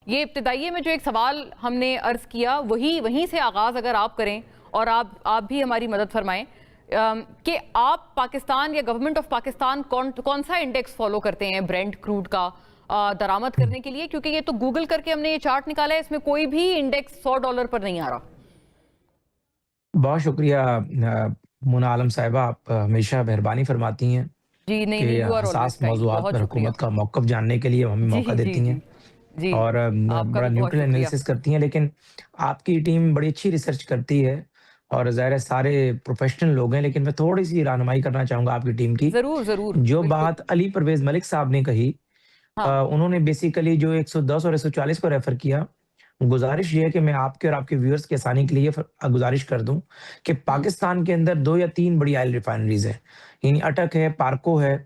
یہ ابتدائیے میں جو ایک سوال ہم نے عرض کیا وہیں سے آغاز اگر آپ کریں اور آپ بھی ہماری مدد فرمائیں کہ آپ پاکستان یا گورنمنٹ آف پاکستان کون سا انڈیکس فالو کرتے ہیں برینٹ کروڈ کا درآمد کرنے کے لیے؟ کیونکہ یہ تو گوگل کر کے ہم نے یہ چارٹ نکالا ہے، اس میں کوئی بھی انڈیکس $100 پر نہیں آ رہا۔ بہت شکریہ مونا عالم صاحبہ، آپ ہمیشہ مہربانی فرماتی ہیں جی نہیں کہ یو آر آلویز حساس کائنڈ، موضوعات بہت پر شکریہ۔ حکومت کا موقف جاننے کے لیے ہمیں جی موقع جی دیتی ہیں جی جی اور آپ کا بڑا بھی بہت نیوٹرل شکریہ۔ انالیسس کرتی ہیں، لیکن آپ کی ٹیم بڑی اچھی ریسرچ کرتی ہے اور ظاہر ہے سارے پروفیشنل لوگ ہیں، لیکن میں تھوڑی سی رہنمائی کرنا چاہوں گا آپ کی ٹیم کی۔ ضرور ضرور جو بالکل۔ بات علی پرویز ملک صاحب نے کہی، ہاں انہوں نے بیسیکلی جو 110 اور 140 کو ریفر کیا، گزارش یہ ہے کہ میں آپ کے اور آپ کے ویورز کے آسانی کے لیے گزارش کر دوں کہ پاکستان کے اندر 2 یا 3 بڑی آئل ریفائنریز ہیں، یعنی اٹک ہے، پارکو ہے۔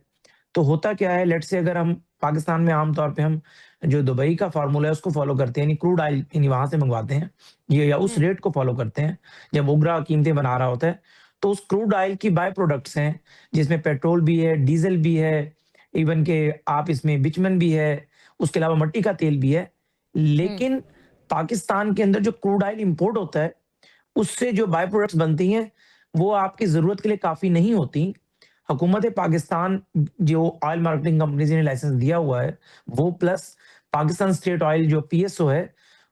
تو ہوتا کیا ہے، لیٹ سے اگر ہم پاکستان میں عام طور پہ ہم جو دبئی کا فارمولا ہے اس کو فالو کرتے ہیں، یعنی کروڈ آئل یعنی وہاں سے منگواتے ہیں یا اس ریٹ کو فالو کرتے ہیں جب اوگرا قیمتیں بنا رہا ہوتا ہے، تو اس کروڈ آئل کی بائی پروڈکٹس ہیں جس میں پیٹرول بھی ہے، ڈیزل بھی ہے، ایون کہ آپ اس میں بچمن بھی ہے، اس کے علاوہ مٹی کا تیل بھی ہے۔ لیکن پاکستان کے اندر جو کروڈ آئل امپورٹ ہوتا ہے اس سے جو بائی پروڈکٹس بنتی ہیں وہ آپ کی ضرورت کے لیے کافی نہیں ہوتی۔ حکومت پاکستان جو آئل مارکیٹنگ کمپنیز نے لائسنس دیا ہوا ہے وہ پلس پاکستان اسٹیٹ آئل جو پی ایس او ہے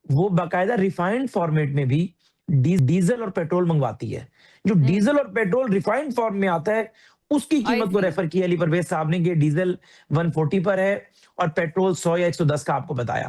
وہ باقاعدہ ریفائنڈ فارمیٹ میں بھی ڈیزل اور پیٹرول منگواتی ہے۔ جو ڈیزل اور پیٹرول ریفائنڈ فارم میں آتا ہے اس کی آئی قیمت کو سی۔ ریفر کیا علی پرویز صاحب نے کہ ڈیزل 140 پر ہے اور پیٹرول 100 یا 110 کا آپ کو بتایا۔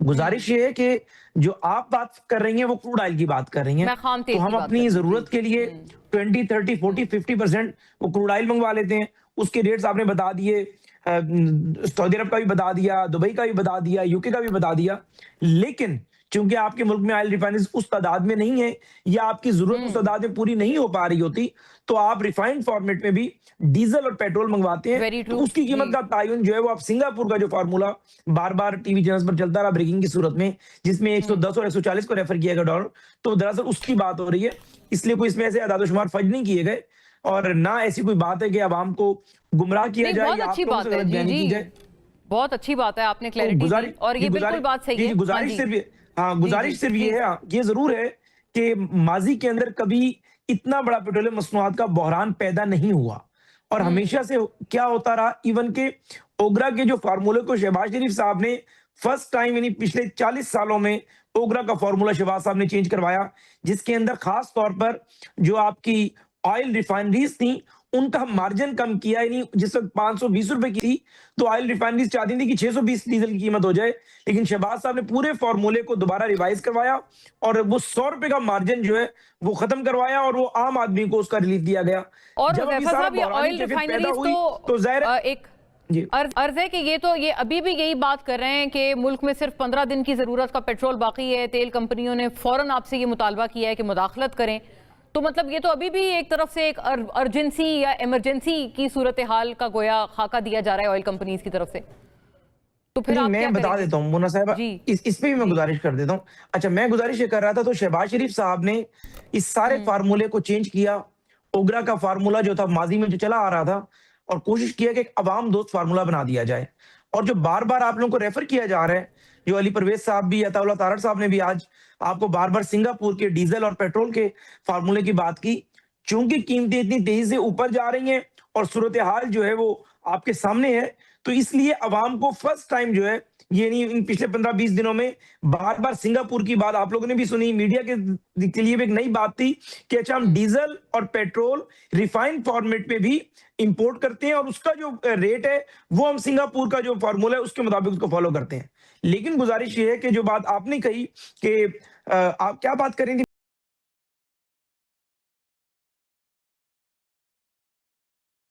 گزارش یہ ہے کہ جو آپ بات کر رہی ہیں وہ کروڈ آئل کی بات کر رہی ہیں، میں خام تیل تو ہم کی بات کر اپنی رہی ہوں۔ جی ضرورت کے لیے 20 30 40 50% وہ کروڈ آئل منگوا لیتے ہیں۔ اس کے ریٹس آپ نے بتا دیے، سعودی عرب کا بھی بتا دیا، دبئی کا بھی بتا دیا، یو کے کا بھی بتا دیا۔ لیکن چونکہ آپ کے ملک میں آئل ریفائنریز اس تعداد میں نہیں ہے یا آپ کی ضرورت اس تعداد میں پوری نہیں ہو پا رہی ہوتی، تو آپ ریفائنڈ فارمیٹ میں بھی ڈیزل اور پیٹرول منگواتے ہیں، ویری ٹرو تو اس کی جی۔ قیمت کا تعین جو ہے وہ آپ سنگاپور کا جو فارمولا بار بار ٹی وی چینلز پر چلتا رہا بریکنگ کی صورت میں، جس میں 110 اور 140 کو ریفر کیا گیا ڈالر، تو دراصل اس کی بات ہو رہی ہے۔ اس لیے کوئی اس میں ایسے اعداد و شمار فج نہیں کیے گئے اور نہ ایسی کوئی بات ہے کہ عوام کو گمراہ کیا نہیں جائے بہت یا اچھی آپ لوگوں سے بات ہے، غلط جی بیانی جی کی جائے۔ بہت اچھی بات ہے، آپ نے تو کلیئرٹی دی اور یہ بالکل بات صحیح ہے۔ ہاں گزارش جی صرف جی جی گزارش صرف یہ پلیز۔ ہے، یہ ضرور ہے کہ ماضی کے اندر کبھی اتنا بڑا پیٹرولیم مصنوعات کا بحران پیدا نہیں ہوا اور ہمیشہ سے کیا ہوتا رہا، ایون کہ اوگرا کے جو فارمولے کو شہباز شریف صاحب نے فرسٹ ٹائم یعنی پچھلے 40 سالوں میں اوگرا کا فارمولا شہباز صاحب نے چینج کروایا، جس کے اندر خاص طور پر جو آپ کی آئل ریفائنریز تھیں ان کا مارجن کم کیا، یعنی جس وقت 520 روپے کی تھی تو آئل ریفائنریز چاہتی تھی کہ 620 ڈیزل کی قیمت ہو جائے، لیکن شہباز صاحب نے پورے فارمولے کو دوبارہ ریوائز کروایا اور وہ 100 روپے کا مارجن جو ہے وہ ختم کروایا اور وہ عام آدمی کو اس کا ریلیف دیا گیا۔ اور جب اب یہ حذیفہ سارا صاحب یہ بحرانی آئل کیفیت پیدا ریفائنریز ہوئی تو ظاہر ایک جی عرض ہے کہ یہ ابھی بھی یہی بات کر رہے ہیں کہ ملک میں صرف 15 دن کی ضرورت کا پیٹرول باقی ہے، تیل کمپنیوں نے فوراً آپ سے یہ مطالبہ کیا ہے کہ مداخلت کریں، تو مطلب یہ تو ابھی بھی ایک طرف سے ایک ارجنسی یا ایمرجنسی کی صورتحال کا گویا خاکہ دیا جا رہا ہے آئل کمپنیز کی طرف سے، تو پھر نہیں آپ میں کیا بتا کریں گے؟ دیتا ہوں مونا صاحبہ، جی اس پہ بھی میں جی گزارش کر دیتا ہوں۔ اچھا میں گزارش یہ کر رہا تھا تو شہباز شریف صاحب نے اس سارے فارمولے کو چینج کیا، اوگرا کا فارمولا جو تھا ماضی میں جو چلا آ رہا تھا، اور کوشش کیا کہ ایک عوام دوست فارمولا بنا دیا جائے، اور جو بار بار آپ لوگوں کو ریفر کیا جا رہا ہے، جو علی پرویز صاحب بھی، عطا اللہ تارڑ صاحب نے بھی آج آپ کو بار بار سنگاپور کے ڈیزل اور پیٹرول کے فارمولے کی بات کی، چونکہ قیمتیں اتنی تیزی سے اوپر جا رہی ہیں اور صورتحال جو ہے وہ آپ کے سامنے ہے، تو اس لیے عوام کو فرسٹ ٹائم جو ہے یعنی ان پچھلے 15-20 دنوں میں بار بار سنگاپور کی بات آپ لوگوں نے بھی سنی، میڈیا کے لیے بھی ایک نئی بات تھی کہ اچھا ہم ڈیزل اور پیٹرول ریفائنڈ فارمیٹ میں بھی امپورٹ کرتے ہیں اور اس کا جو ریٹ ہے وہ ہم سنگاپور کا جو فارمولا ہے اس کے مطابق اس کو فالو کرتے ہیں۔ لیکن گزارش یہ ہے کہ جو بات آپ نے کہی کہ آپ کیا بات کریں گے